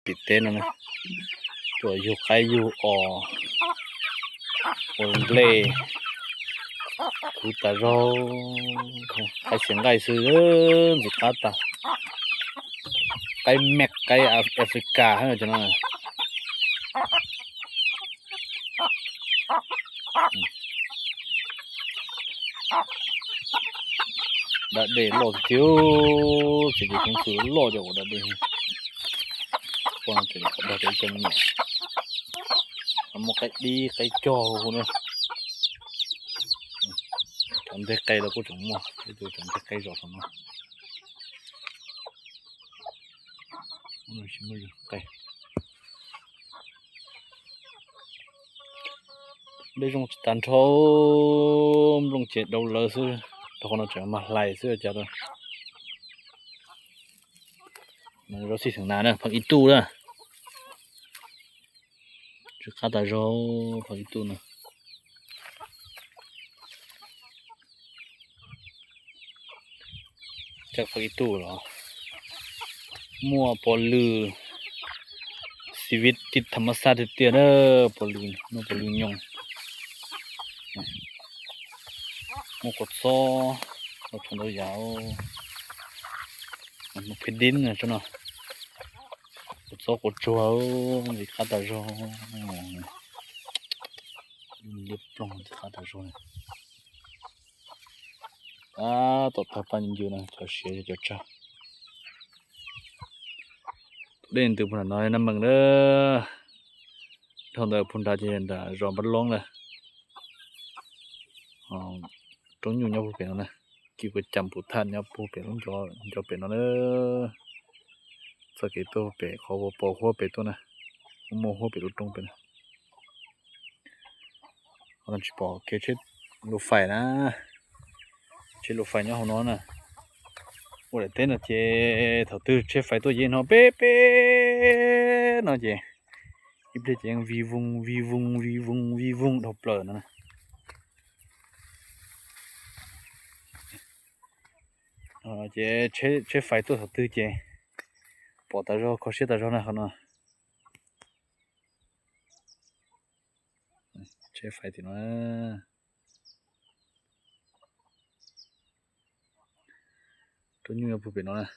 ปิดเต้นนะตัวอยู่ใครอยู่ออโอเลคือตาโรใครเสียงไก่ซื้อสิคาตาไก่แม็กไก่แอฟริกาให้จังนั้นđã để lột thiếu chỉ không xử lột được đã để còn chỉ đã để chân nhẹ một cái đi cái cho nữa chọn cái cây là có chọn mà cái tôi chọn cái cây rồi không nó chỉ mới cây đây trong tàn thô trong chết đầu lơ xưa đó nó trở mà lại xưa chả đâu nó xí thằng nào nè phật ít tu đó chứ khá ta rau phật ít tu nè chắc phật ít tu rồi mua bò lưชีวิตติดธรรมชาติเตี้ยเด้อปลินnoปลินยงโมกดซอเราทนได้ยาวมันเพชรดินนะจ้ะเนาะกดซอกดจัวสิคาตาโจเรียบร้อยสิคาตาโจต่อไปปันอยู่นะจะเสียจะจ้าเล่นตัวพุ่นน้อยน้ำมึงเด้อทางเด้อพุ่นตาเจนดารอบัดลงเลยตรงอยู่ยอผู้เป็นนะกี่ก็จำผู้ท่านยอผู้เป็นต้องจอเป็นเด้อสักกี่ตัวเป็นขอบ่ปอหัวเป็นตัวนะโมหัวเป็นตรงเป็นมันสิปอเกชิรถไฟนะชิรถไฟเนี่ยเฮานอนน่ะโอ้ยเต้นน่ะเจถ้าตื้อเชฟไฟตัวเย็นเฮาเป๊ะๆเนาะเจอีเปเจงวีวุงดอกเปลอนะเจเชฟไฟตัวถ้าตื้อเจปอตาโรขอเชตาโรนะเฮาเนาะเชฟไฟติเนาะตัวนี้ผู้เป็นเนาะ